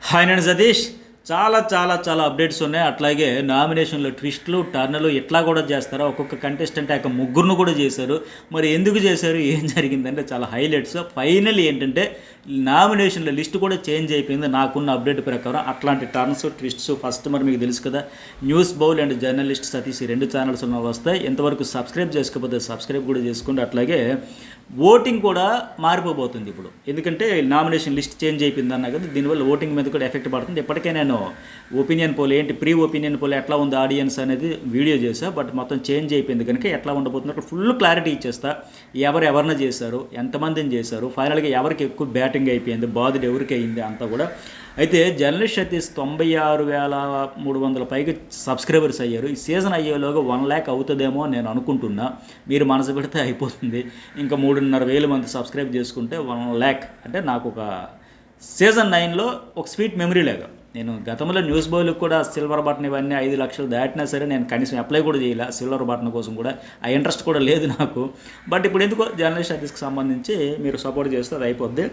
Hi నేను సతీష్. చాలా చాలా చాలా అప్డేట్స్ ఉన్నాయి. అట్లాగే నామినేషన్లో ట్విస్ట్లు టర్నులు ఇట్లా కూడా చేస్తారు. ఒక్కొక్క కంటెస్టెంట్ యొక్క ముగ్గురును కూడా చేశారు. మరి ఎందుకు చేశారు, ఏం జరిగిందంటే చాలా హైలైట్స్. ఫైనల్ ఏంటంటే నామినేషన్ల లిస్ట్ కూడా చేంజ్ అయిపోయింది నాకున్న అప్డేట్ ప్రకారం. అట్లాంటి టర్న్స్ ట్విస్ట్స్ ఫస్ట్ మరి మీకు తెలుసు కదా, news bowl and journalist Satish ఈ రెండు ఛానల్స్ వస్తాయి. ఎంతవరకు సబ్స్క్రైబ్ చేసుకోకపోతే సబ్స్క్రైబ్ కూడా చేసుకోండి. అట్లాగే ఓటింగ్ కూడా మారిపోబోతుంది ఇప్పుడు, ఎందుకంటే నామినేషన్ లిస్ట్ చేంజ్ అయిపోయింది అన్నా కదా, దీనివల్ల ఓటింగ్ మీద కూడా ఎఫెక్ట్ పడుతుంది. ఇప్పటికే నేను ఒపీనియన్ పోల్ ఏంటి ప్రీ ఒపీనియన్ పోల్ ఎట్లా ఉంది ఆడియన్స్ అనేది వీడియో చేశా. బట్ మొత్తం చేంజ్ అయిపోయింది కనుక ఎట్లా ఉండబోతుంది అక్కడ ఫుల్ క్లారిటీ ఇచ్చేస్తా. ఎవరిని చేశారు, ఎంతమందిని చేశారు, ఫైనల్గా ఎవరికి ఎక్కువ బ్యాటింగ్ అయిపోయింది, బాధుడు ఎవరికి అయింది అంతా కూడా. అయితే జర్నలిస్ట్ సతీష్ 96,300 పైగా సబ్స్క్రైబర్స్ అయ్యారు. ఈ సీజన్ అయ్యేలోగా 1,00,000 అవుతుందేమో నేను అనుకుంటున్నా. మీరు మనసు పెడితే అయిపోతుంది. ఇంకా 3,500 మంది సబ్స్క్రైబ్ చేసుకుంటే 1,00,000 అంటే నాకు ఒక సీజన్ 9లో ఒక స్వీట్ మెమరీ లాగా. నేను గతంలో న్యూస్ బౌల్కి కూడా సిల్వర్ బటన్ ఇవన్నీ 5 లక్షలు దాటినా సరే నేను కనీసం అప్లై కూడా చేయాల సిల్వర్ బటన్ కోసం కూడా. ఆ ఇంట్రెస్ట్ కూడా లేదు నాకు. బట్ ఇప్పుడు ఎందుకో జర్నలిస్ట్ సతీష్కి సంబంధించి మీరు సపోర్ట్ చేస్తే అది అయిపోద్ది.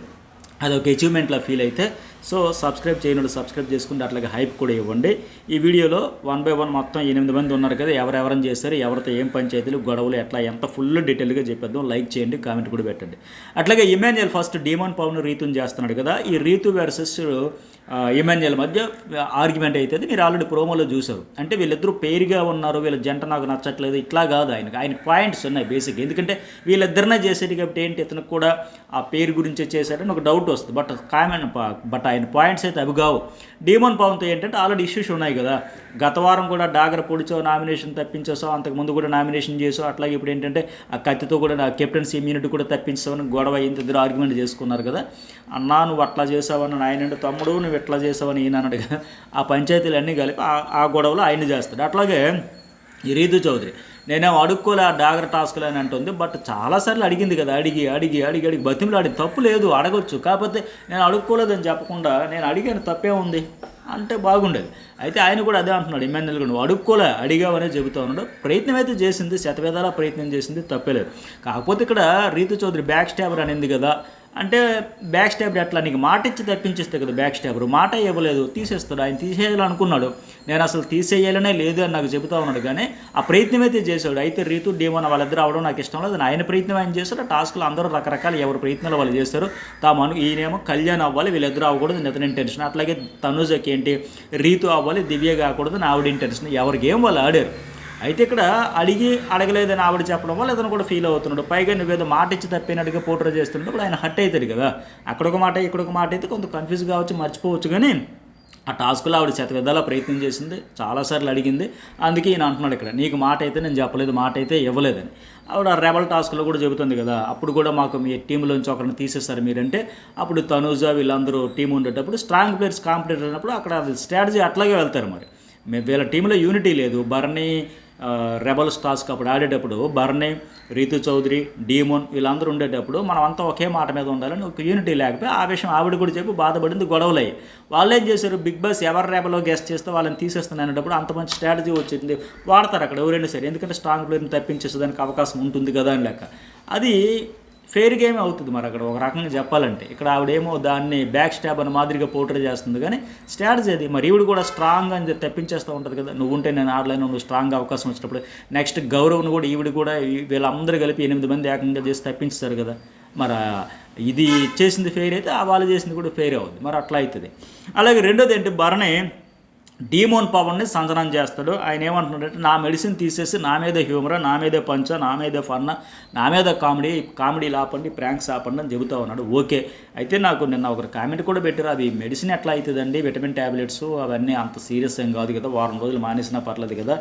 అదొక అచీవ్మెంట్లా ఫీల్ అయితే. సో సబ్స్క్రైబ్ చేయనోడు సబ్స్క్రైబ్ చేసుకుంటే అట్లాగే హైప్ కూడా ఇవ్వండి. ఈ వీడియోలో 1 by 1 మొత్తం 8 మంది ఉన్నారు కదా, ఎవరెవరని చేస్తారు, ఎవరితో ఏం పంచాయతీలు గొడవలు ఎట్లా ఎంత ఫుల్ డీటెయిల్గా చెప్పేద్దాం. లైక్ చేయండి, కామెంట్ కూడా పెట్టండి. అట్లాగే ఇమాన్యుయల్ ఫస్ట్ డీమన్ పవన్ రీతుని చేస్తున్నాడు కదా, ఈ రీతు వర్సెస్ ఇమాన్యుయల్ మధ్య ఆర్గ్యుమెంట్ అవుతుంది. మీరు ఆల్రెడీ ప్రోమోలో చూసారు. అంటే వీళ్ళిద్దరూ పేరుగా ఉన్నారు, వీళ్ళ జంట నాకు నచ్చట్లేదు ఇట్లా కాదు. ఆయన పాయింట్స్ ఉన్నాయి బేసిక్. ఎందుకంటే వీళ్ళిద్దరినే చేసేది కాబట్టి ఏంటి ఇతనికి కూడా ఆ పేరు గురించే చేశాడని ఒక డౌట్ వస్తుంది. బట్ ఆయన పాయింట్స్ అయితే అవి కావు. డీమన్ పవన్తో ఏంటంటే ఆల్రెడీ ఇష్యూస్ ఉన్నాయి కదా. గత వారం కూడా డాగర్ పొడిచో నామినేషన్ తప్పించేసావు, అంతకుముందు కూడా నామినేషన్ చేసావు. అట్లాగే ఇప్పుడు ఏంటంటే ఆ కత్తితో కూడా నా కెప్టెన్సీ ఇమ్యూనిటీ కూడా తప్పించావని గొడవ అయింది. ఇద్దరు ఆర్గ్యుమెంట్ చేసుకున్నారు కదా. అన్నా నువ్వు అట్లా చేసావని ఆయన, తమ్ముడు నువ్వు ఎట్లా చేసావని ఈయన అన్నాడు కదా. ఆ పంచాయతీలు అన్నీ కలిపి ఆ గొడవలో ఆయన చేస్తాడు. అట్లాగే ఈ రీతు చౌదరి నేనేం అడుక్కోలే ఆ డాగర్ టాస్క్లు అని అంటుంది. బట్ చాలాసార్లు అడిగింది కదా, అడిగి బతిమలాడి తప్పు లేదు, అడగొచ్చు. కాకపోతే నేను అడుక్కోలేదని చెప్పకుండా నేను అడిగాను తప్పే ఉంది అంటే బాగుండేది. అయితే ఆయన కూడా అదే అంటున్నాడు, ఇమాన్యుయల్ కూడా నువ్వు అడుక్కోలే అడిగావనే చెబుతా ఉన్నాడు. ప్రయత్నం అయితే చేసింది, శతవేదాలా ప్రయత్నం చేసింది, తప్పేలేదు. కాకపోతే ఇక్కడ రీతు చౌదరి బ్యాక్ స్టాబర్ అనింది కదా. అంటే బ్యాక్ స్టాబర్ ఎట్లా, నీకు మాట ఇచ్చి తప్పించేస్తే కదా బ్యాక్ స్టాబర్. మాట ఇవ్వలేదు, తీసేస్తాడు. ఆయన తీసేయాలనుకున్నాడు, నేను అసలు తీసేయాలనే లేదు అని నాకు చెబుతా ఉన్నాడు. కానీ ఆ ప్రయత్నం అయితే చేశాడు. అయితే రీతు డీమోన్ వాళ్ళిద్దరు అవడం నాకు ఇష్టం లేదు. ఆయన ప్రయత్నం ఆయన చేశాడు. ఆ టాస్క్లు అందరూ రకరకాల ఎవరి ప్రయత్నాలు వాళ్ళు చేస్తారు. ఈయనేమో కళ్యాణ్ అవ్వాలి, వీళ్ళిద్దరూ అవ్వకూడదు నితని ఇంటెన్షన్. అట్లాగే తనుజకి ఏంటి రీతు అవ్వాలి, దివ్య కాకూడదు నా ఆవిడ ఇంటెన్షన్. ఎవరి గేమ్ వాళ్ళు ఆడారు. అయితే ఇక్కడ అడగలేదని ఆవిడ చెప్పడం వల్ల ఇతను కూడా ఫీల్ అవుతున్నాడు. పైగా నువ్వేదో మాట ఇచ్చి తప్పినట్టుగా పోట్రే చేస్తున్నప్పుడు ఆయన హట్ అవుతాడు కదా. అక్కడొక మాట ఇక్కడొక మాట అయితే కొంత కన్ఫ్యూజ్ కావచ్చు, మర్చిపోవచ్చు. కానీ ఆ టాస్క్లో ఆవిడ శతవిధాలా ప్రయత్నం చేసింది, చాలాసార్లు అడిగింది. అందుకే ఈయన అంటున్నాడు ఇక్కడ, నీకు మాట అయితే నేను చెప్పలేదు, మాట అయితే ఇవ్వలేదని. ఆవిడ రెబల్ టాస్క్లో కూడా చెబుతుంది కదా, అప్పుడు కూడా మాకు మీ టీంలోంచి ఒకరిని తీసేస్తారు మీరంటే. అప్పుడు తనూజ వీళ్ళందరూ టీం ఉండేటప్పుడు స్ట్రాంగ్ ప్లేయర్స్ కాంపిటేట్ అయినప్పుడు అక్కడ స్ట్రాటజీ అట్లాగే వెళ్తారు. మరి వీళ్ళ టీంలో యూనిటీ లేదు. బర్నీ రెబల్స్ టాస్క్ అప్పుడు ఆడేటప్పుడు బర్నీ, రీతు చౌదరి, డీమోన్ వీళ్ళందరూ ఉండేటప్పుడు మనం అంతా ఒకే మాట మీద ఉండాలని ఒక యూనిటీ లేకపోయి ఆ విషయం ఆవిడ కూడా చెప్పి బాధపడింది, గొడవలు అయ్యి. వాళ్ళు ఏం చేశారు, బిగ్ బాస్ ఎవరు రెబలో గెస్ట్ చేస్తే వాళ్ళని తీసేస్తాను అనేటప్పుడు అంత మంచి స్ట్రాటజీ వచ్చింది. వాడతారు అక్కడ ఎవరైనా సరే, ఎందుకంటే స్ట్రాంగ్ ప్లేయర్ని తప్పించేసేదానికి అవకాశం ఉంటుంది కదా అని లెక్క. అది ఫెయిర్ గేమ్ అవుతుంది మరి అక్కడ ఒక రకంగా చెప్పాలంటే. ఇక్కడ ఆవిడేమో దాన్ని బ్యాక్ స్టాబ్ అని మాదిరిగా పోర్ట్రే చేస్తుంది. కానీ స్ట్రాటజీ అది. మరి ఈవిడ కూడా స్ట్రాంగ్ అని తప్పించేస్తూ ఉంటుంది కదా, నువ్వు ఉంటే నేను ఆడలేను, నువ్వు స్ట్రాంగ్ అవకాశం వచ్చినప్పుడు. నెక్స్ట్ గౌరవ్ను కూడా ఈవిడ కూడా వీళ్ళందరూ కలిపి 8 మంది ఏకంగా చేసి తప్పించారు కదా. మరి ఇది చేసింది ఫెయిర్ అయితే వాళ్ళు చేసింది కూడా ఫెయిర్ అవుతుంది. మరి అట్లా అవుతుంది. అలాగే రెండోది ఏంటి, భరణి డీమోన్ పవన్ని సంచలనం చేస్తాడు. ఆయన ఏమంటున్నాడంటే, నా మెడిసిన్ తీసేసి నా మీద హ్యూమరా, నా మీదే పంచ, నా మీదే ఫన్న, నా మీద కామెడీలు ఆపండి, ప్రాంక్స్ ఆపండి అని చెబుతా ఉన్నాడు. ఓకే. అయితే నాకు నిన్న ఒకరు కామెంట్ కూడా పెట్టారు, అది మెడిసిన్ ఎట్లా అవుతుందండి, విటమిన్ ట్యాబ్లెట్స్ అవన్నీ అంత సీరియస్ ఏం కాదు కదా, వారం రోజులు మానేసినా పర్లేదు కదా,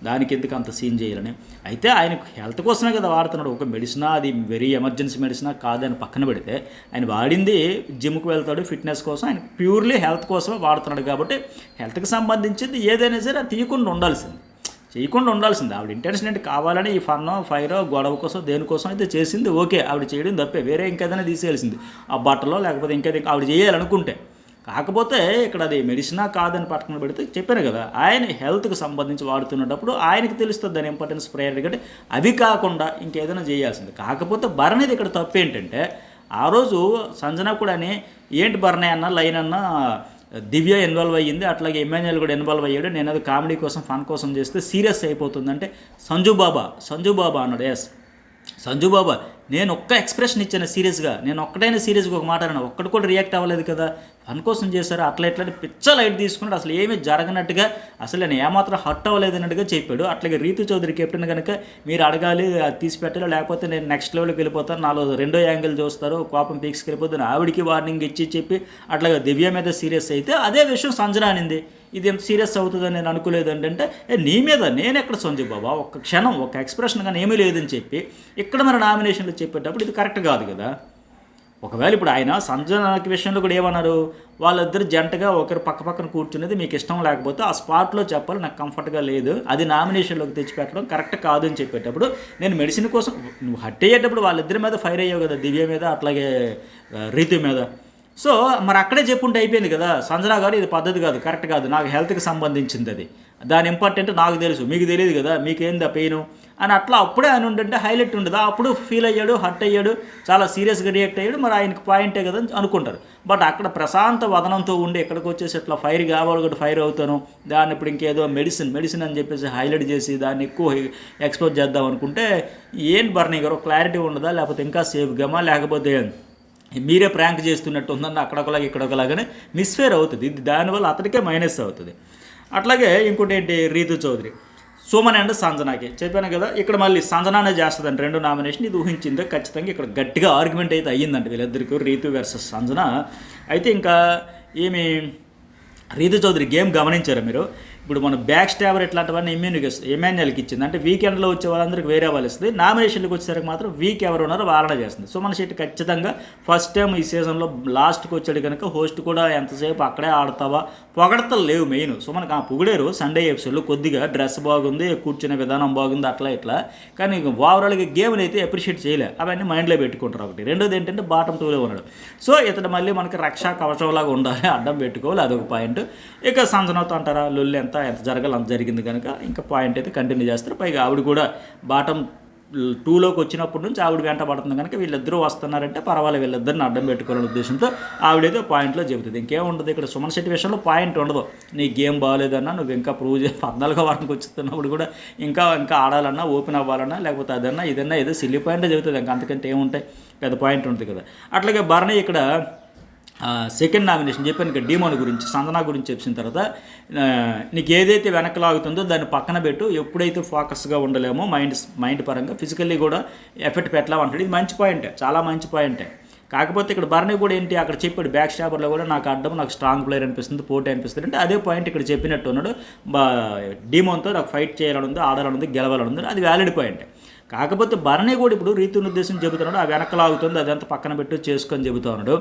దానికి ఎందుకు అంత సీన్ చేయాలని. అయితే ఆయన హెల్త్ కోసమే కదా వాడుతున్నాడు. ఒక మెడిసినా, అది వెరీ ఎమర్జెన్సీ మెడిసినా కాదని పక్కన పెడితే ఆయన వాడింది జిమ్కి వెళ్తాడు ఫిట్నెస్ కోసం, ఆయన ప్యూర్లీ హెల్త్ కోసమే వాడుతున్నాడు. కాబట్టి హెల్త్కి సంబంధించింది ఏదైనా సరే అది చేయకుండా ఉండాల్సింది. ఆవిడ ఇంటెన్షన్ ఏంటి, కావాలని ఈ ఫైరో గొడవ కోసం దేనికోసం అయితే చేసింది. ఓకే, ఆవిడ చేయడం తప్పే, వేరే ఇంకేదైనా తీసేయాల్సింది ఆ బట్టలో, లేకపోతే ఇంకేదైనా ఆవిడ చేయాలనుకుంటే. కాకపోతే ఇక్కడ అది మెడిసినా కాదని పట్టుకుని పెడితే చెప్పాను కదా, ఆయన హెల్త్కి సంబంధించి వాడుతున్నప్పుడు ఆయనకి తెలుస్తుంది దాని ఇంపార్టెన్స్ ప్రయారిటీ. కంటే అవి కాకుండా ఇంకేదైనా చేయాల్సింది. కాకపోతే భరణిది ఇక్కడ తప్పు ఏంటంటే, ఆ రోజు సంజన కూడా ఏంటి భరణి అన్న లైన్ అన్న దివ్య ఇన్వాల్వ్ అయ్యింది, అట్లాగే ఇమాన్యుయల్ కూడా ఇన్వాల్వ్ అయ్యాడు. నేను అది కామెడీ కోసం ఫన్ కోసం చేస్తే సీరియస్ అయిపోతుందంటే సంజు బాబా అన్నాడు. ఎస్ సంజు బాబా, నేను ఒక్క ఎక్స్ప్రెషన్ ఇచ్చాను సీరియస్గా, నేను ఒక్కటైనా సీరియస్గా ఒక మాట అన్నాను, ఒక్కటి కూడా రియాక్ట్ అవ్వలేదు కదా, ఫన్ కోసం చేశారు. అట్లా ఇట్లా పిచ్చ లైట్ తీసుకున్నాడు, అసలు ఏమీ జరగనట్టుగా, అసలు నేను ఏమాత్రం హర్ట్ అవ్వలేదు అన్నట్టుగా చెప్పాడు. అట్లాగే రీతు చౌదరి కెప్టెన్ కనుక మీరు అడగాలి, అది తీసి పెట్టాలి, లేకపోతే నేను నెక్స్ట్ లెవెల్కి వెళ్ళిపోతాను, నాలో రెండో యాంగిల్ చూస్తారు, కోపం పీక్స్కి వెళ్ళిపోతాను, ఆవిడికి వార్నింగ్ ఇచ్చి చెప్పి అట్లాగే దివ్య మీద సీరియస్ అయితే అదే విషయం సంజన అనింది. ఇది ఎంత సీరియస్ అవుతుందని నేను అనుకోలేదు అంటే నీ మీద నేను ఎక్కడ సంజు బాబా, ఒక్క క్షణం ఒక ఎక్స్ప్రెషన్ కానీ ఏమీ లేదని చెప్పి ఇక్కడ మన నామినేషన్లో చెప్పేటప్పుడు ఇది కరెక్ట్ కాదు కదా. ఒకవేళ ఇప్పుడు ఆయన సంజన విషయంలో కూడా ఏమన్నారు, వాళ్ళిద్దరు జంటగా ఒకరు పక్క పక్కన కూర్చునేది మీకు ఇష్టం లేకపోతే ఆ స్పాట్లో చెప్పాలి, నాకు కంఫర్ట్గా లేదు, అది నామినేషన్లోకి తెచ్చిపెట్టడం కరెక్ట్ కాదు అని చెప్పేటప్పుడు నేను మెడిసిన్ కోసం నువ్వు హట్ అయ్యేటప్పుడు వాళ్ళిద్దరి మీద ఫైర్ అయ్యావు కదా, దివ్య మీద అట్లాగే రీతు మీద. సో మరి అక్కడే చెప్పుంటే అయిపోయింది కదా, సంజన గారు ఇది పద్ధతి కాదు, కరెక్ట్ కాదు, నాకు హెల్త్కి సంబంధించింది అది, దాని ఇంపార్టెంట్ నాకు తెలుసు, మీకు తెలియదు కదా, మీకేంది ఆ పెయిన్ అని అట్లా అప్పుడే ఆయన ఉంటుంటే హైలైట్ ఉండదు. అప్పుడు ఫీల్ అయ్యాడు, హర్ట్ అయ్యాడు, చాలా సీరియస్గా రియాక్ట్ అయ్యాడు, మరి ఆయనకి పాయింటే కదా అని అనుకుంటారు. బట్ అక్కడ ప్రశాంత వదనంతో ఉండి ఎక్కడికి వచ్చేసి ఇట్లా ఫైర్ కావాలి కూడా ఫైర్ అవుతాను, దాన్ని ఇప్పుడు ఇంకేదో మెడిసిన్ అని చెప్పేసి హైలైట్ చేసి దాన్ని ఎక్కువ ఎక్స్పోజ్ చేద్దాం అనుకుంటే ఏం బర్నీ గారు క్లారిటీ ఉండదా, లేకపోతే ఇంకా సేఫ్ గమా, లేకపోతే మీరే ప్రాంక్ చేస్తున్నట్టు ఉందని అక్కడొకలాగా ఇక్కడొకలాగానే మిస్ఫేర్ అవుతుంది, ఇది దానివల్ల అతనికే మైనస్ అవుతుంది. అట్లాగే ఇంకోటి ఏంటి, రీతు చౌదరి సుమన్ అండ్ సంజనాకి చెప్పాను కదా, ఇక్కడ మళ్ళీ సంజనానే చేస్తుందండి రెండు నామినేషన్, ఇది ఊహించిందే ఖచ్చితంగా. ఇక్కడ గట్టిగా ఆర్గ్యుమెంట్ అయితే అయ్యిందండి వీళ్ళిద్దరికి, రీతు వర్సెస్ సంజన. అయితే ఇంకా ఏమి రీతు చౌదరి గేమ్ గమనించారా మీరు, ఇప్పుడు మన బ్యాక్ స్టాబర్ ఇట్లాంటివన్నీ ఇమాన్యుయల్కి ఇచ్చింది, అంటే వీకెండ్లో వచ్చే వాళ్ళందరికీ వేరే వాళ్ళు ఇస్తుంది, నామినేషన్లకు వచ్చేసరికి మాత్రం వీక్ ఎవరు ఉన్నారో వాళ్ళనే చేస్తుంది. సుమన్ శెట్టి ఖచ్చితంగా ఫస్ట్ టైం ఈ సీజన్లో లాస్ట్కి వచ్చాడు కనుక హోస్ట్ కూడా ఎంతసేపు అక్కడే ఆడతావా, పొగడతలు లేవు మెయిన్. సుమన్కి పొగిడారు సండే ఎపిసోడ్లో, కొద్దిగా డ్రెస్ బాగుంది, కూర్చునే విధానం బాగుంది అట్లా ఇట్లా, కానీ ఓవరాల్గా గేమ్ని అయితే అప్రిషియేట్ చేయలే, అవన్నీ మైండ్లో పెట్టుకుంటారు ఒకటి. రెండోది ఏంటంటే బాటమ్ టూలో ఉన్నాడు, సో ఇతడు మళ్ళీ మనకి రక్షా కవచంలాగా ఉండాలి, అడ్డం పెట్టుకోవాలి, అదొక పాయింట్. ఇక సంజనతో అంటారా లొల్లి ఎంత జరగాలి అంత జరిగింది కనుక ఇంకా పాయింట్ అయితే కంటిన్యూ చేస్తారు. పైగా ఆవిడ కూడా బాటమ్ 2లోకి వచ్చినప్పటి నుంచి ఆవిడ వెంట పడుతుంది కనుక వీళ్ళిద్దరూ వస్తున్నారంటే పర్వాలేదు, వీళ్ళిద్దరిని అడ్డం పెట్టుకోవాలనే ఉద్దేశంతో ఆవిడేదో పాయింట్లో చెబుతుంది. ఇంకేముండదు ఇక్కడ సుమన్ శెట్టి విషయంలో పాయింట్ ఉండదు, నీ గేమ్ బాగాలేదన్నా, నువ్వు ఇంకా ప్రూవ్ 14వ వారానికి వచ్చుతున్నప్పుడు కూడా ఇంకా ఆడాలన్నా, ఓపెన్ అవ్వాలన్నా, లేకపోతే అదన్నా ఇదన్నా ఏదో సిల్లీ పాయింటే చెబుతుంది, ఇంకా అంతకంటే ఏముంటాయి, పెద్ద పాయింట్ ఉంటుంది కదా. అట్లాగే భరణి ఇక్కడ సెకండ్ నామినేషన్ చెప్పాను ఇక్కడ డీమోన్ గురించి, సంజన గురించి చెప్పిన తర్వాత నీకు ఏదైతే వెనక్కి లాగుతుందో దాన్ని పక్కన పెట్టు, ఎప్పుడైతే ఫోకస్గా ఉండలేమో మైండ్ పరంగా ఫిజికల్లీ కూడా ఎఫెక్ట్ పెట్టలేమంటాడు. ఇది మంచి పాయింటే, చాలా మంచి పాయింటే. కాకపోతే ఇక్కడ భరణి కూడా ఏంటి అక్కడ చెప్పాడు బ్యాక్ స్టాబర్లో కూడా నాకు అడ్డం, నాకు స్ట్రాంగ్ ప్లేయర్ అనిపిస్తుంది, పోటీ అనిపిస్తుంది అంటే అదే పాయింట్ ఇక్కడ చెప్పినట్టు ఉన్నాడు. డీమోన్తో నాకు ఫైట్ చేయాలని ఉంది, ఆడాలని ఉంది, గెలవాలని ఉంది, అది వ్యాలిడ్ పాయింటే. కాకపోతే భరణి కూడా ఇప్పుడు రీతుని ఉద్దేశం చెబుతున్నాడు, ఆ వెనకలాగుతుంది అదంతా పక్కన పెట్టు చేసుకొని చెబుతా ఉన్నాడు.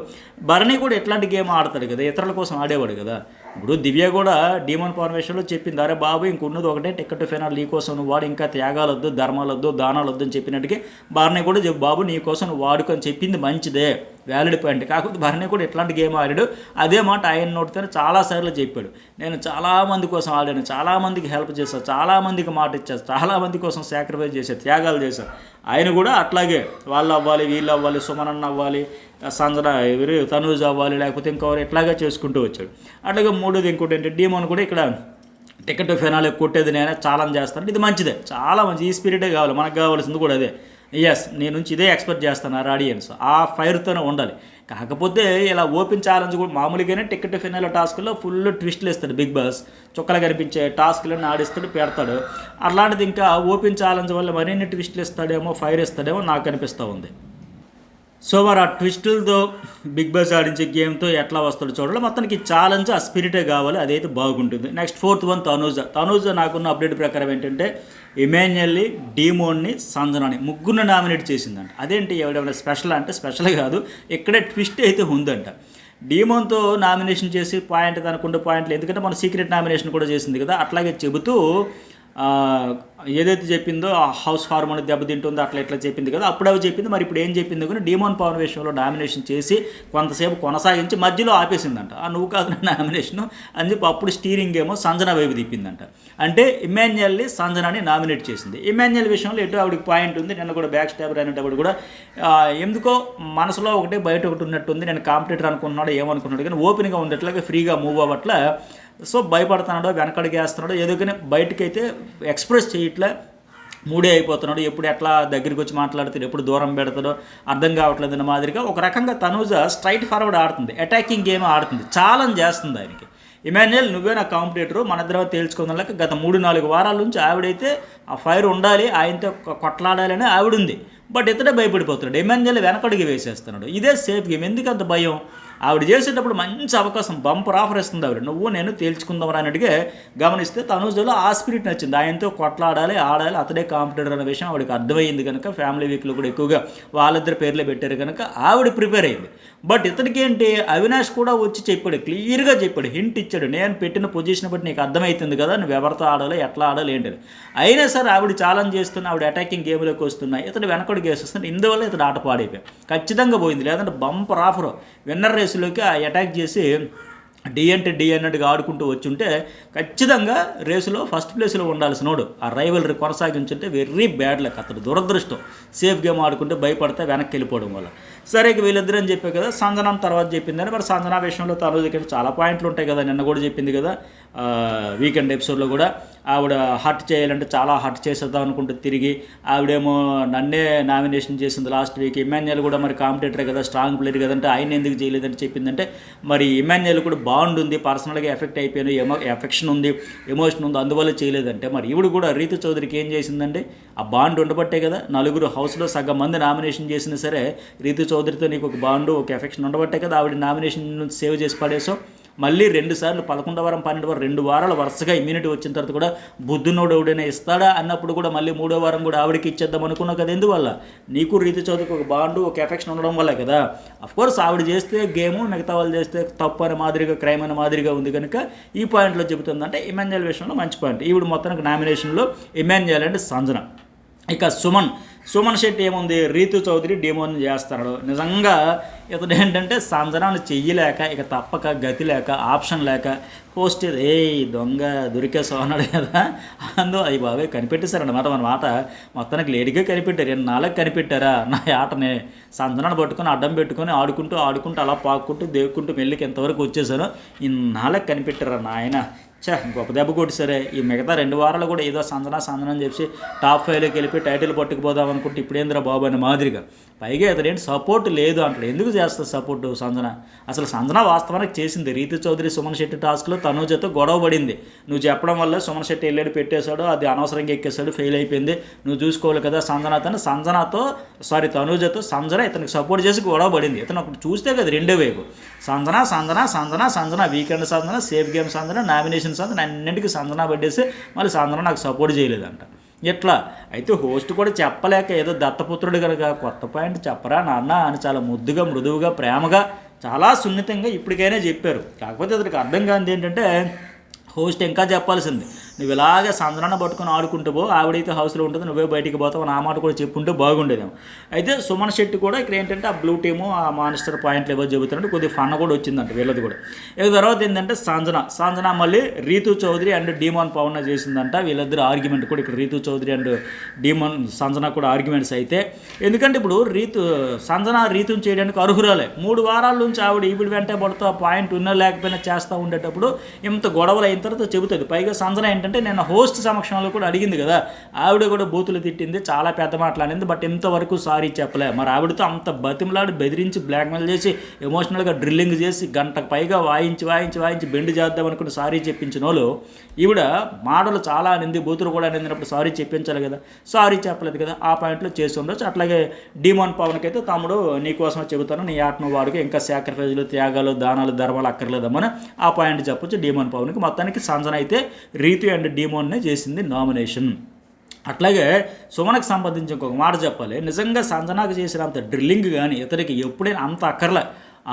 భరణి కూడా ఎట్లాంటి గేమ్ ఆడతాడు కదా, ఇతరుల కోసం ఆడేవాడు కదా. ఇప్పుడు దివ్య కూడా డీమోన్ ఫార్మేషన్లో చెప్పింది, అరే బాబు ఇంకున్నది ఒకటే టికెట్ ఫైనల్, నీ కోసం నువ్వు వాడు, ఇంకా త్యాగాలొద్దు, ధర్మాలొద్దు, దానాలొద్దు అని చెప్పినట్టుగా భరణి కూడా చెప్పు బాబు నీ కోసం నువ్వు వాడుకొని చెప్పింది మంచిదే, వ్యాలిడ్ పాయింట్. కాకపోతే భరణి కూడా ఎట్లాంటి గేమ్ ఆడాడు, అదే మాట ఆయన నోటితోనే చాలాసార్లు చెప్పాడు, నేను చాలామంది కోసం ఆడాను, చాలామందికి హెల్ప్ చేశాను, చాలామందికి మాట ఇచ్చాను, చాలామంది కోసం సాక్రిఫైస్ చేశాను, త్యాగాలు చేశాను. ఆయన కూడా అట్లాగే వాళ్ళు అవ్వాలి, వీళ్ళు అవ్వాలి, సుమనన్న అవ్వాలి, సంజన ఎవరు తనూజ్ అవ్వాలి, లేకపోతే ఇంకెవరు ఎట్లాగా చేసుకుంటూ వచ్చాడు. అట్లాగే మూడోది ఇంకోటి ఏంటంటే డీమోన్ కూడా ఇక్కడ టికెట్ ఫైనల్ కొట్టేది నేను ఛాలెంజ్ చేస్తాను, ఇది మంచిదే, చాలా మంచి, ఈ స్పిరిటే కావాలి, మనకు కావాల్సింది కూడా అదే. ఎస్ నేను నుంచి ఇదే ఎక్స్పెక్ట్ చేస్తాను ఆడియన్స్, ఆ ఫైర్తోనే ఉండాలి. కాకపోతే ఇలా ఓపెన్ ఛాలెంజ్ కూడా మామూలుగానే టికెట్ ఫైనల్ టాస్క్లో ఫుల్ ట్విస్ట్లు ఇస్తాడు బిగ్ బాస్, చుక్కలు కనిపించే టాస్క్లను ఆడిస్తాడు, పెడతాడు. అలాంటిది ఇంకా ఓపెన్ ఛాలెంజ్ వల్ల మరిన్ని ట్విస్ట్లు ఇస్తాడేమో, ఫైర్ ఇస్తాడేమో నాకు అనిపిస్తూ ఉంది. సో మరి ఆ ట్విస్టులతో బిగ్ బాస్ ఆడించే గేమ్తో ఎట్లా వస్తాడో చూడాలి. మొత్తానికి ఛాలెంజ్ ఆ స్పిరిటే కావాలి, అదైతే బాగుంటుంది. నెక్స్ట్ 4th వన్ తనూజ నాకున్న అప్డేట్ ప్రకారం ఏంటంటే ఇమాన్యుయల్ని, డీమోన్ని, సంజనాని ముగ్గురిని నామినేట్ చేసిందంట. అదేంటి ఎవడేమైనా స్పెషల్ అంటే స్పెషల్ కాదు, ఇక్కడే ట్విస్ట్ అయితే ఉందంట. డీమోన్తో నామినేషన్ చేసి పాయింట్ తనకుండే పాయింట్లు, ఎందుకంటే మన సీక్రెట్ నామినేషన్ కూడా చేసింది కదా, అట్లాగే చెబుతూ ఏదైతే చెప్పిందో ఆ హౌస్ హార్మోన్ దెబ్బతింటుందో అట్లా ఇట్లా చెప్పింది కదా, అప్పుడు అవి చెప్పింది. మరి ఇప్పుడు ఏం చెప్పింది కానీ డీమోన్ పవన్ విషయంలో నామినేషన్ చేసి కొంతసేపు కొనసాగించి మధ్యలో ఆపేసిందంట. నువ్వు కాదు నామినేషను అని చెప్పి అప్పుడు స్టీరింగ్ ఏమో సంజన వైపు తిప్పిందంట. అంటే ఇమాన్యుయల్ని సంజనాని నామినేట్ చేసింది. ఇమాన్యుయల్ విషయంలో ఎటు ఆవిడకి పాయింట్ ఉంది. నిన్న కూడా బ్యాక్ స్టాబర్ అనేటప్పుడు కూడా ఎందుకో మనసులో ఒకటి బయట ఒకటి ఉన్నట్టుంది. నేను కాంపిటీటర్ అనుకుంటున్నాడు ఏమనుకున్నాడు కానీ ఓపెన్గా ఉండేట్లాగా ఫ్రీగా మూవ్ అవ్వట్లా. సో భయపడుతున్నాడో వెనకడికి వేస్తున్నాడో ఏదో కానీ బయటకైతే ఎక్స్ప్రెస్ చేయట్లే. మూడే అయిపోతున్నాడు. ఎప్పుడు ఎట్లా దగ్గరికి వచ్చి మాట్లాడుతాడు, ఎప్పుడు దూరం పెడతాడో అర్థం కావట్లేదు అన్న మాదిరిగా ఒక రకంగా తనూజ స్ట్రైట్ ఫార్వర్డ్ ఆడుతుంది, అటాకింగ్ గేమ్ ఆడుతుంది, ఛాలెంజ్ చేస్తుంది ఆయనకి. ఇమాన్యుయల్ నువ్వే నా కాంపిటేటరు, మన ఇద్దరం తేల్చుకుందాక గత 3-4 వారాల నుంచి ఆవిడైతే ఆ ఫైర్ ఉండాలి, ఆయనతో కొట్లాడాలి అని ఆవిడుంది. బట్ ఇతడే భయపడిపోతున్నాడు. ఇమాన్యుయల్ వెనకడికి వేసేస్తున్నాడు. ఇదే సేఫ్ గేమ్. ఎందుకు అంత భయం? ఆవిడ చేసేటప్పుడు మంచి అవకాశం, బంపర్ ఆఫర్ ఇస్తుంది ఆవిడ, నువ్వు నేను తేల్చుకుందాం అన్నట్టుగా గమనిస్తే తనూజలో ఆ స్పిరిట్ నచ్చింది. ఆయనతో కొట్లాడాలి, ఆడాలి, అతడే కాంపిటేటర్ అనే విషయం ఆవిడకి అర్థమైంది కనుక ఫ్యామిలీ వీక్లో కూడా ఎక్కువగా వాళ్ళిద్దరు పేర్లే పెట్టారు కనుక ఆవిడ ప్రిపేర్ అయింది. బట్ ఇతనికి ఏంటి, అవినాష్ కూడా వచ్చి చెప్పాడు, క్లియర్గా చెప్పాడు, హింట్ ఇచ్చాడు, నేను పెట్టిన పొజిషన్ బట్టి నీకు అర్థమవుతుంది కదా నువ్వు ఎవరితో ఆడాలి, ఎట్లా ఆడాలి ఏంటని. అయినా సరే ఆవిడ ఛాలెంజ్ చేస్తున్నా, ఆవిడ అటాకింగ్ గేమ్లోకి వస్తున్నా, ఇతడు వెనకడికి వేసేస్తున్నాడు. ఇందువల్ల ఇతడు ఆట పాడైపోయాయి, ఖచ్చితంగా పోయింది. లేదంటే బంపర్ ఆఫర్ విన్నర్ రేసులోకి అటాక్ చేసి డి అంటే డి అన్నట్టుగా ఆడుకుంటూ వచ్చుంటే ఖచ్చితంగా రేసులో ఫస్ట్ ప్లేస్లో ఉండాల్సినోడు. ఆ రైవల్రీ కొనసాగించుంటే వెర్రీ బ్యాడ్ లక్. అతడు దురదృష్టం సేఫ్ గేమ్ ఆడుకుంటే భయపడితే వెనక్కి వెళ్ళిపోవడం వల్ల. సరే వీళ్ళిద్దరు అని చెప్పే కదా. సంజనం తర్వాత చెప్పిందని, మరి సంజన విషయంలో తనూజకి చాలా పాయింట్లు ఉంటాయి కదా, నిన్న కూడా చెప్పింది కదా వీకెండ్ ఎపిసోడ్లో కూడా. ఆవిడ హర్ట్ చేయాలంటే చాలా హర్ట్ చేసేద్దాం అనుకుంటూ తిరిగి ఆవిడేమో నన్నే నామినేషన్ చేసింది లాస్ట్ వీక్. ఇమాన్యుయల్ కూడా మరి కాంపిటేటర్ కదా, స్ట్రాంగ్ ప్లేయర్ కదంటే ఆయన ఎందుకు చేయలేదని చెప్పిందంటే, మరి ఇమాన్యుయల్ కూడా బాండ్ ఉంది, పర్సనల్గా ఎఫెక్ట్ అయిపోయాను, ఎఫెక్షన్ ఉంది, ఎమోషన్ ఉంది, అందువల్ల చేయలేదంటే మరి ఈవిడ కూడా రీతు చౌదరికి ఏం చేసిందంటే ఆ బాండ్ ఉండబట్టే కదా. నలుగురు హౌస్లో సగం మంది నామినేషన్ చేసినా సరే రీతు చౌదరితో నీకు ఒక బాండు ఒక ఎఫెక్షన్ ఉండబట్టే కదా ఆవిడ నామినేషన్ నుంచి సేవ్ చేసి పడేసావు. మళ్ళీ 2 సార్లు 11వ వారం 12వ వారం 2 వారాలు వరుసగా ఇమ్యూనిటీ వచ్చిన తర్వాత కూడా బుద్ధునోడు ఎవడైనా ఇస్తాడా అన్నప్పుడు కూడా మళ్ళీ 3వ వారం కూడా ఆవిడకి ఇచ్చేద్దాం అనుకున్నావు కదా. ఎందువల్ల నీకు రీతి చౌదరికి ఒక బాండు ఒక ఎఫెక్షన్ ఉండడం వల్ల కదా. అఫ్కోర్స్ ఆవిడ చేస్తే గేము, మిగతా వాళ్ళు చేస్తే తప్పు అనే మాదిరిగా, క్రైమ్ అనే మాదిరిగా ఉంది కనుక ఈ పాయింట్లో చెబుతుందంటే ఇమాన్యుయల్ విషయంలో మంచి పాయింట్. ఈవిడ మొత్తానికి నామినేషన్లో ఇమాన్యుయల్ అంటే సంజన. ఇక సుమన్ శెట్టి ఏముంది, రీతు చౌదరి డీమోన్ చేస్తున్నాడు. నిజంగా ఇతడు ఏంటంటే సంజనాన్ని చెయ్యలేక, ఇక తప్పక గతి లేక, ఆప్షన్ లేక పోస్ట్ దొంగ దొరికేసావు అన్నాడు కదా. అవి బాబాయ్ కనిపెట్టేశారన్నమాట. మన మాట మొత్తానికి లేడిగా కనిపెట్టారు. 2 కనిపెట్టారా నా ఆటని. సంజనాన్ని పట్టుకొని అడ్డం పెట్టుకొని ఆడుకుంటూ అలా పాక్కుంటూ దేవుకుంటూ మెల్లికి ఎంతవరకు వచ్చేసాను. 2 కనిపెట్టారా నాయన. గొప్ప దెబ్బ కొట్టి సరే. ఈ మిగతా 2 వారాలు కూడా ఏదో సంజన అని చెప్పి టాప్ 5లోకి వెళ్ళిపోయి టైటిల్ పట్టుకుపోదాం అనుకుంటే ఇప్పుడేంద్రా బాబు అనే మాదిరిగా. పైగా అతడేంటి సపోర్ట్ లేదు అంటాడు. ఎందుకు చేస్తుంది సపోర్టు సంజన? అసలు సంజన వాస్తవానికి చేసింది రీతు చౌదరి సుమన్ శెట్టి టాస్క్లో తనూజతో గొడవ పడింది. నువ్వు చెప్పడం వల్ల సుమన్ శెట్టి వెళ్ళాడు, పెట్టేశాడు, అది అనవసరంగా ఎక్కేశాడు, ఫెయిల్ అయిపోయింది, నువ్వు చూసుకోవాలి కదా. తనూజతో సంజన ఇతనికి సపోర్ట్ చేసి గొడవ పడింది. ఇతను అప్పుడు చూస్తే కదా రెండో వైపు Sanjana weekend Sanjana, safe game Sanjana, nomination Sanjana, అన్నింటికి సంజన పట్టేసి మళ్ళీ సంజన నాకు సపోర్ట్ చేయలేదంట. ఎట్లా అయితే హోస్ట్ కూడా చెప్పలేక ఏదో దత్తపుత్రుడు కనుక కొత్త పాయింట్ చెప్పరా నాన్న అని చాలా ముద్దుగా, మృదువుగా, ప్రేమగా, చాలా సున్నితంగా ఇప్పటికైనా చెప్పారు. కాకపోతే అతనికి అర్థం కానిది ఏంటంటే హోస్ట్ ఇంకా చెప్పాల్సింది, నువ్వు ఇలాగే సంజనాన్ని పట్టుకొని ఆడుకుంటూ పో, ఆవిడైతే హౌస్లో ఉంటుంది, నువ్వే బయటికి పోతావు, నా మాట కూడా చెప్పుంటే బాగుండేదేమో. అయితే సుమన్ శెట్టి కూడా ఇక్కడ ఏంటంటే ఆ బ్లూ టీము, ఆ మానిస్టర్ పాయింట్లు ఏవో చెబుతున్నట్టు కొద్దిగా ఫన్ కూడా వచ్చిందంట వీళ్ళది కూడా. ఇక తర్వాత ఏంటంటే సంజన మళ్ళీ రీతు చౌదరి అండ్ డీమోన్ పవన్ చేసిందంట. వీళ్ళిద్దరు ఆర్గ్యుమెంట్ కూడా ఇక్కడ రీతు చౌదరి అండ్ సంజన కూడా ఆర్గ్యుమెంట్స్ అయితే. ఎందుకంటే ఇప్పుడు రీతుని చేయడానికి అర్హురాలే. 3 వారాల నుంచి ఆవిడ ఈవిడ వెంటే పడుతూ పాయింట్ ఉన్నా లేకపోయినా చేస్తూ ఉండేటప్పుడు ఇంత గొడవలు అయిన తర్వాత చెబుతుంది. పైగా సంజన ఏంటంటే నేను హోస్ట్ సమక్షంలో కూడా అడిగింది కదా, ఆవిడ కూడా బూతులు తిట్టింది, చాలా పెద్ద మాట్లాడింది, బట్ ఇంతవరకు సారీ చెప్పలే. మరి ఆవిడతో అంత బతిమలాడి బెదిరించి బ్లాక్మెయిల్ చేసి ఎమోషనల్గా డ్రిల్లింగ్ చేసి గంటకు పైగా వాయించి బెండ్ చేద్దాం అనుకుని సారీ చెప్పించిన వాళ్ళు ఈవిడ మాటలు చాలా అనింది, బూతులు కూడా అనిందినప్పుడు సారీ చెప్పించాలి కదా, సారీ చెప్పలేదు కదా. ఆ పాయింట్లో చేసి ఉండొచ్చు. అట్లాగే డీమోన్ పవన్కి అయితే తమ్ముడు నీకోసమే చెబుతాను, నీ ఆటను వాడికి ఇంకా సాక్రిఫైజులు, త్యాగాలు, దానాలు, ధర్మాలు అక్కర్లేదమ్మని ఆ పాయింట్ చెప్పొచ్చు డీమోన్ పవన్కి. మొత్తానికి సంజన అయితే రీతు అండ్ డీమోన్నే చేసింది నామినేషన్. అట్లాగే సుమన్కి సంబంధించి ఇంకొక మాట చెప్పాలి. నిజంగా సంజనాకు చేసినంత డ్రిల్లింగ్ కానీ ఇతనికి ఎప్పుడైనా అంత అక్కర్లే.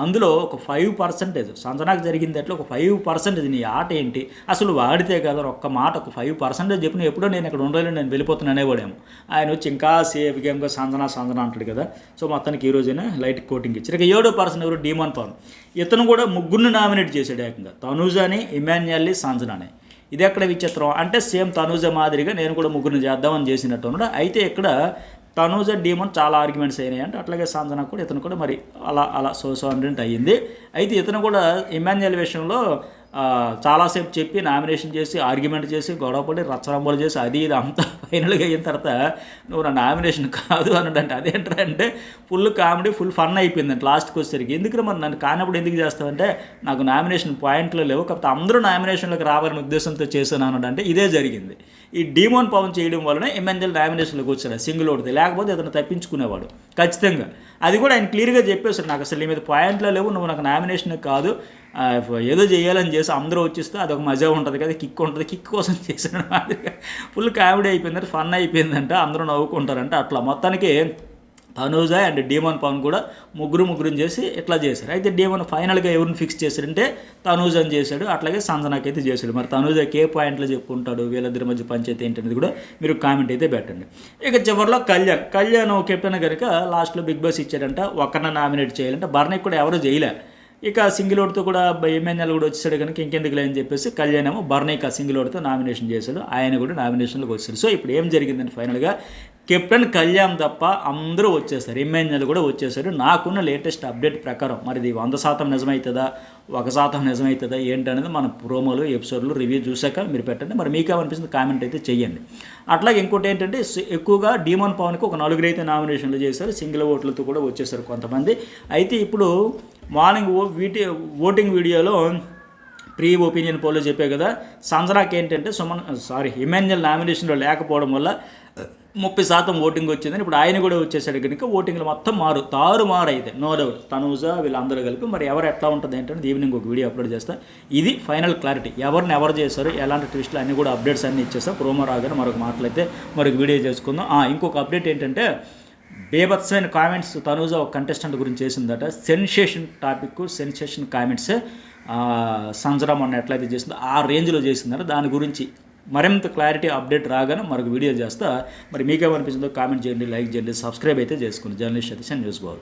అందులో ఒక 5% సంజనాకు జరిగింది అట్లా ఒక 5% నీ ఆట ఏంటి అసలు వాడితే కదా ఒక్క మాట ఒక 5% చెప్పిన ఎప్పుడో నేను ఇక్కడ ఉండలేను నేను వెళ్ళిపోతున్నానే వాడేమో ఆయన వచ్చి ఇంకా సేఫ్ గేమ్గా సంజన అంటాడు కదా. సో మొత్తానికి ఈ రోజైనా లైట్ కోటింగ్ ఇచ్చారు. ఇక 7వ ఎవరు డీమాన్ పవన్, ఇతను కూడా ముగ్గురిని నామినేట్ చేశాడు ఏకంగా, తనూజాని, ఇమాన్యుయల్ని, సంజనాని. ఇది ఎక్కడ విచిత్రం అంటే సేమ్ తనూజ మాదిరిగా నేను కూడా ముగ్గురిని చేద్దామని చేసినట్టు ఉన్నాడు. అయితే ఇక్కడ తనూజ డీమన్ చాలా ఆర్గ్యుమెంట్స్ అయినాయి అంటే అట్లాగే సంజన కూడా ఇతను కూడా మరి అలా సో అయ్యింది. అయితే ఇతను కూడా ఇమాన్యుయల్ విషయంలో చాలాసేపు చెప్పి నామినేషన్ చేసి ఆర్గ్యుమెంట్ చేసి గొడవపడి రచ్చరంబలు చేసి అది ఇది అంతా ఫైనల్గా అయిన తర్వాత నువ్వు నా నామినేషన్ కాదు అన్నాడంటే అదేంటంటే ఫుల్ కామెడీ ఫుల్ ఫన్ అయిపోయిందంటే లాస్ట్కి వచ్చేసరికి. ఎందుకు మరి నన్ను కానప్పుడు ఎందుకు చేస్తావంటే నాకు నామినేషన్ పాయింట్లు లేవు కాకపోతే అందరూ నామినేషన్లోకి రావాలనే ఉద్దేశంతో చేశాను అన్నాడంటే ఇదే జరిగింది. ఈ డీమోన్ పవన్ చేయడం వలన ఎమ్మెల్యేలు నామినేషన్లోకి వచ్చాడు సింగిల్ ఓడితే, లేకపోతే ఇతను తప్పించుకునేవాడు ఖచ్చితంగా. అది కూడా ఆయన క్లియర్గా చెప్పేశాడు, నాకు అసలు నీ మీద పాయింట్లో లేవు, నువ్వు నాకు నామినేషన్ కాదు ఏదో చేయాలని చేసి అందరూ వచ్చేస్తే అదొక మజా ఉంటుంది కదా, కిక్ ఉంటుంది, కిక్ కోసం చేసిన మాదిరిగా ఫుల్ కామెడీ అయిపోయిందంటే ఫన్ అయిపోయిందంట, అందరూ నవ్వుకుంటారంట. అట్లా మొత్తానికి తనూజ అండ్ డీమన్ పవన్ కూడా ముగ్గురుని చేసి ఇట్లా చేశారు. అయితే డీమన్ ఫైనల్గా ఎవరిని ఫిక్స్ చేశాడంటే తనూజ అని చేశాడు, అట్లాగే సంజనాకి అయితే చేశాడు. మరి తనూజకి ఏ పాయింట్లు చెప్పుకుంటాడు, వీళ్ళిద్దరి మధ్య పంచాయతీ ఏంటనేది కూడా మీరు కామెంట్ అయితే పెట్టండి. ఇక చివరిలో కళ్యాణ్ కెప్టెన్ కనుక లాస్ట్లో బిగ్ బాస్ ఇచ్చాడంట, ఒక్కరిని నామినేట్ చేయాలంటే బర్నీకి కూడా ఎవరో చేయలే. ఇక సింగిల్ ఓడితో కూడా ఎమ్మెన్యేలు కూడా వచ్చాడు కనుక ఇంకెందుకు లేని చెప్పేసి కళ్యాణ్ ఏమో బర్నీకి సింగిల్ ఓడితో నామినేషన్ చేశాడు, ఆయన కూడా నామినేషన్లోకి వచ్చాడు. సో ఇప్పుడు ఏం జరిగిందంటే ఫైనల్గా కెప్టెన్ కళ్యాణ్ తప్ప అందరూ వచ్చేస్తారు, ఎమ్మెన్యేలు కూడా వచ్చేసారు. నాకున్న లేటెస్ట్ అప్డేట్ ప్రకారం మరి ఇది 100% నిజమవుతుందా 1% నిజమవుతుందా ఏంటనేది మన ప్రోమోలు ఎపిసోడ్లు రివ్యూ చూశాక మీరు పెట్టండి. మరి మీకేమనిపిస్తుంది కామెంట్ అయితే చెయ్యండి. అట్లాగే ఇంకోటి ఏంటంటే ఎక్కువగా డీమన్ పవన్కి ఒక 4 అయితే నామినేషన్లు చేశారు, సింగిల్ ఓట్లతో కూడా వచ్చేసారు కొంతమంది. అయితే ఇప్పుడు మార్నింగ్ ఓటింగ్ వీడియోలో ప్రీ ఒపీనియన్ పోల్లో చెప్పే కదా, సంజనాకి ఏంటంటే ఎమ్మెన్యేల్ నామినేషన్లో లేకపోవడం వల్ల 30% ఓటింగ్ వచ్చిందని ఇప్పుడు ఆయన కూడా వచ్చేసాడు కనుక ఓటింగ్లు మొత్తం తారుమారైతే నో డౌట్ తనూజ వీళ్ళందరూ కలిపి. మరి ఎవరు ఎట్లా ఉంటుంది ఏంటంటే ఈవినింగ్ ఒక వీడియో అప్లోడ్ చేస్తా. ఇది ఫైనల్ క్లారిటీ, ఎవరు చేశారు ఎలాంటి ట్విస్టులు అన్నీ కూడా అప్డేట్స్ అన్నీ ఇచ్చేస్తా. ప్రోమో రాగానే మరొక మాటలైతే మరొక వీడియో చేసుకుందాం. ఇంకొక అప్డేట్ ఏంటంటే బేభత్సమైన కామెంట్స్ తనూజ ఒక కంటెస్టెంట్ గురించి చేసిందట, సెన్సేషన్ కామెంట్స్ సంజన మొన్న ఎట్లయితే చేసిందో ఆ రేంజ్లో చేసిందట. దాని గురించి మరింత క్లారిటీ అప్డేట్ రాగానే మరొక వీడియో చేస్తా. మరి మీకేమనిపించిందో కామెంట్ చేయండి, లైక్ చేయండి, సబ్స్క్రైబ్ అయితే చేసుకోండి. జర్నలిస్ట్ సతీష్ న్యూస్ బాబు.